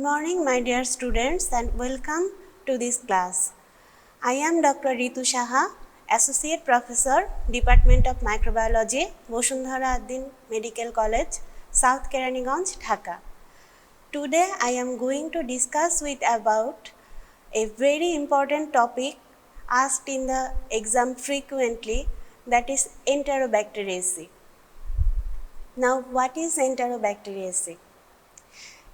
morning, my dear students, and welcome to this class. I am Dr. Ritu Saha, Associate Professor, Department of Microbiology, Bosundhara Addin Medical College, South Keranganj, Dhaka. Today, I am going to discuss with about a very important topic asked in the exam frequently, that is Enterobacteriaceae. Now, what is Enterobacteriaceae?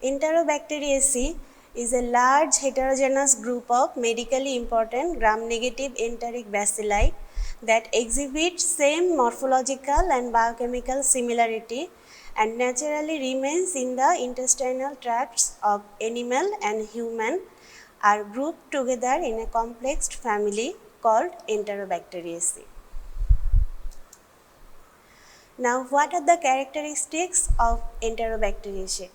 Enterobacteriaceae is a large heterogeneous group of medically important gram-negative enteric bacilli that exhibit same morphological and biochemical similarity and naturally remains in the intestinal tracts of animal and human, are grouped together in a complex family called Enterobacteriaceae. Now, what are the characteristics of Enterobacteriaceae?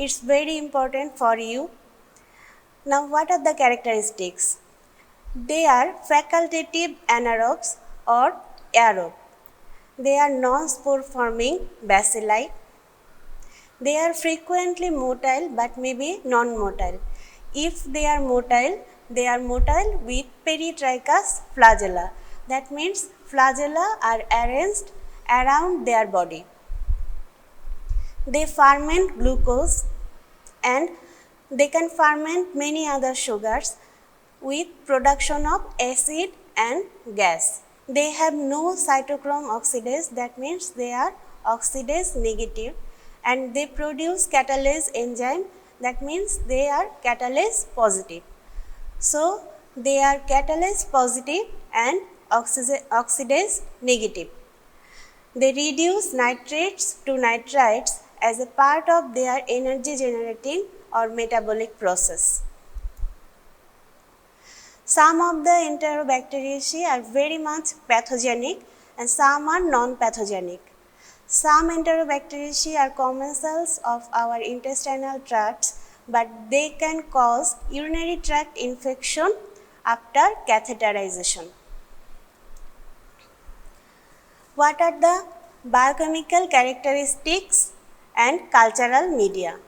It's very important for you. Now, what are the characteristics? They are facultative anaerobes or aerobe. They are non-spore forming bacilli. They are frequently motile but may be non-motile. If they are motile with peritrichous flagella. That means flagella are arranged around their body. They ferment glucose and they can ferment many other sugars with production of acid and gas. They have no cytochrome oxidase, that means they are oxidase negative, and they produce catalase enzyme, that means they are catalase positive. So, they are catalase positive and oxidase negative. They reduce nitrates to nitrites as a part of their energy generating or metabolic process. Some of the Enterobacteriaceae are very much pathogenic and some are non-pathogenic. Some Enterobacteriaceae are commensals of our intestinal tracts, but they can cause urinary tract infection after catheterization. What are the biochemical characteristics and cultural media?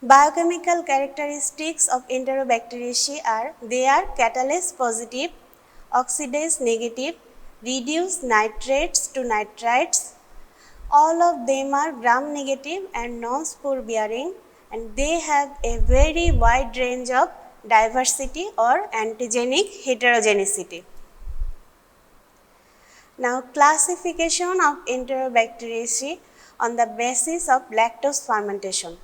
Biochemical characteristics of Enterobacteriaceae are they are catalase positive, oxidase negative, reduce nitrates to nitrites. All of them are gram negative and non-spore bearing, and they have a very wide range of diversity or antigenic heterogeneity. Now, classification of Enterobacteriaceae on the basis of lactose fermentation.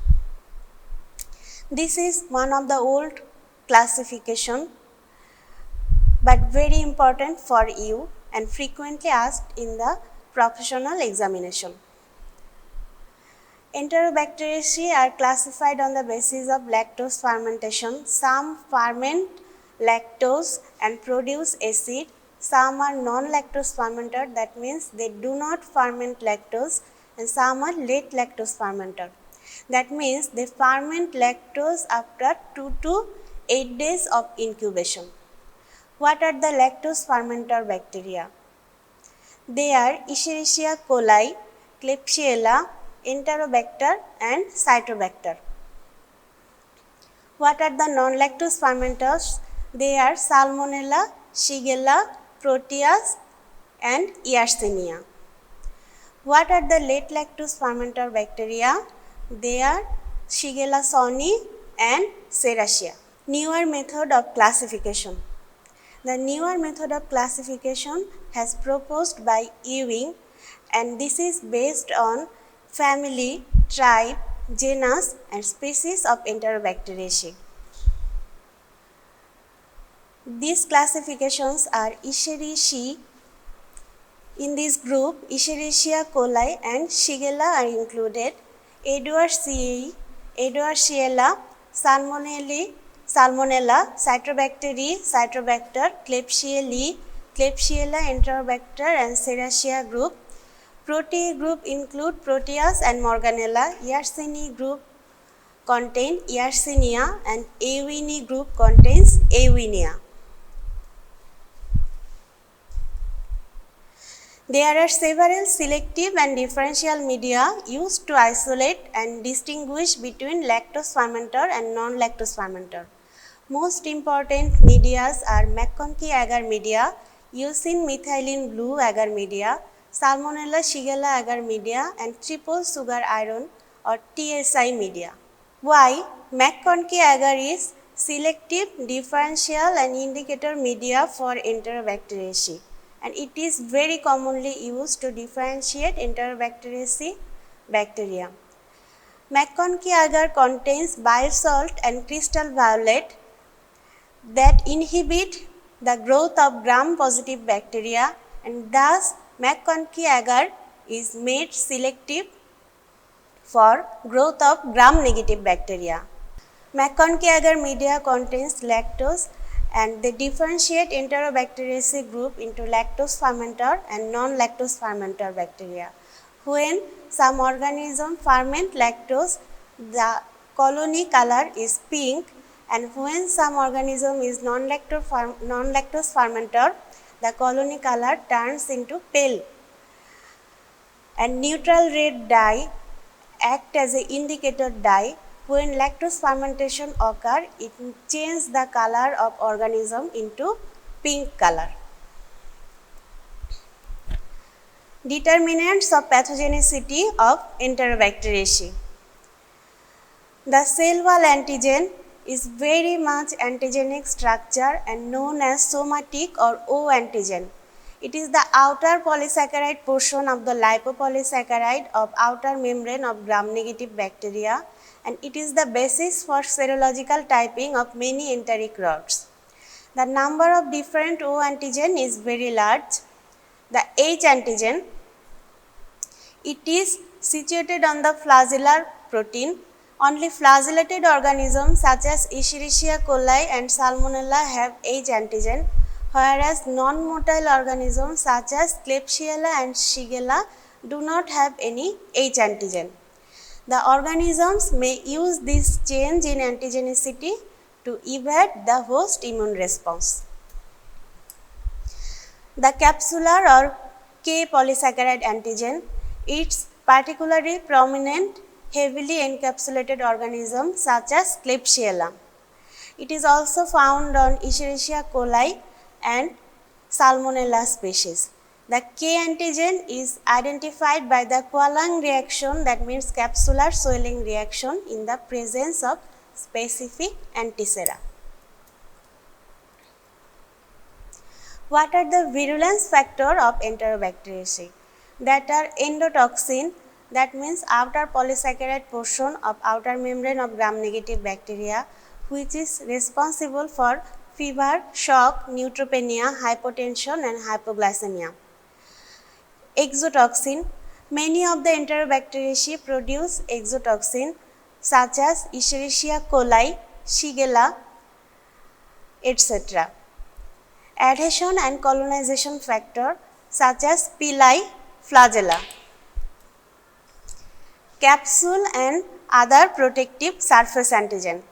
This is one of the old classification, but very important for you and frequently asked in the professional examination. Enterobacteriaceae are classified on the basis of lactose fermentation. Some ferment lactose and produce acid. Some are non-lactose fermenter, that means they do not ferment lactose, and some are late lactose fermenter. That means they ferment lactose after 2 to 8 days of incubation. What are the lactose fermenter bacteria? They are Escherichia coli, Klebsiella, Enterobacter and Cytobacter. What are the non-lactose fermenters? They are Salmonella, Shigella, Proteus and Yersinia. What are the late lactose fermenter bacteria? They are Shigella sonnei and Serratia. Newer method of classification. The newer method of classification has proposed by Ewing, and this is based on family, tribe, genus and species of Enterobacteriaceae. These classifications are Escherichia. In this group, Escherichia coli and Shigella are included. Edwardsii, Edwardsiella, Salmonella, Cytobacter, Klebsiella, Enterobacter and Serratia group. Protea group include Proteus and Morganella. Yersinia group contain Yersinia and Ewini group contains Ewinia. There are several selective and differential media used to isolate and distinguish between lactose fermenter and non-lactose fermenter. Most important medias are McConkey agar media, using methylene blue agar media, Salmonella shigella agar media, and triple sugar iron or TSI media. Why? McConkey agar is selective, differential and indicator media for Enterobacteriaceae, and it is very commonly used to differentiate Enterobacteriaceae bacteria. McConkey agar contains biosalt and crystal violet that inhibit the growth of gram-positive bacteria, and thus McConkey agar is made selective for growth of gram-negative bacteria. McConkey agar media contains lactose, and they differentiate Enterobacteriaceae group into lactose fermenter and non-lactose fermenter bacteria. When some organism ferment lactose, the colony color is pink, and when some organism is non-lactose fermenter, the colony color turns into pale. And neutral red dye act as an indicator dye. When lactose fermentation occur, it changes the color of organism into pink color. Determinants of pathogenicity of Enterobacteriaceae. The cell wall antigen is very much antigenic structure and known as somatic or O antigen. It is the outer polysaccharide portion of the lipopolysaccharide of outer membrane of gram-negative bacteria, and it is the basis for serological typing of many enteric rods. The number of different O antigen is very large. The H antigen, it is situated on the flagellar protein. Only flagellated organisms such as Escherichia coli and Salmonella have H antigen, whereas non-motile organisms such as Klebsiella and Shigella do not have any H antigen. The organisms may use this change in antigenicity to evade the host immune response. The capsular or K polysaccharide antigen, it's particularly prominent heavily encapsulated organisms such as Klebsiella. It is also found on Escherichia coli and Salmonella species. The K antigen is identified by the Quallang reaction, that means capsular swelling reaction, in the presence of specific antisera. What are the virulence factor of Enterobacteriaceae? That are endotoxin, that means outer polysaccharide portion of outer membrane of gram-negative bacteria, which is responsible for fever, shock, neutropenia, hypotension and hypoglycemia. Exotoxin, many of the Enterobacteriaceae produce exotoxin such as Escherichia coli, Shigella, etc. Adhesion and colonization factor such as pili, flagella. Capsule and other protective surface antigen.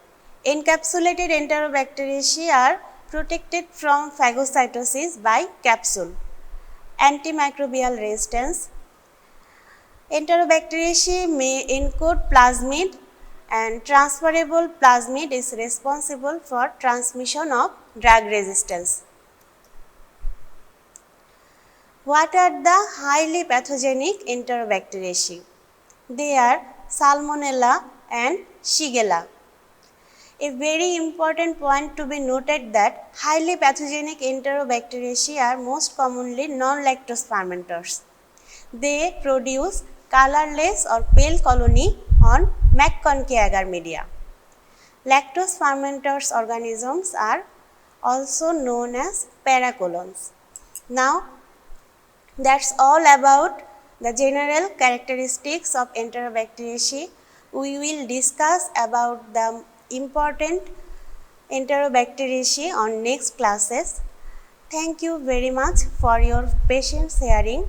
Encapsulated Enterobacteriaceae are protected from phagocytosis by capsule. Antimicrobial resistance. Enterobacteriaceae may encode plasmid, and transferable plasmid is responsible for transmission of drug resistance. What are the highly pathogenic Enterobacteriaceae? They are Salmonella and Shigella. A very important point to be noted that highly pathogenic Enterobacteriaceae are most commonly non-lactose fermenters. They produce colorless or pale colony on McConkey agar media. Lactose fermenters organisms are also known as paracolons. Now, that's all about the general characteristics of Enterobacteriaceae. We will discuss about the important Enterobacteriaceae on next classes. Thank you very much for your patience hearing.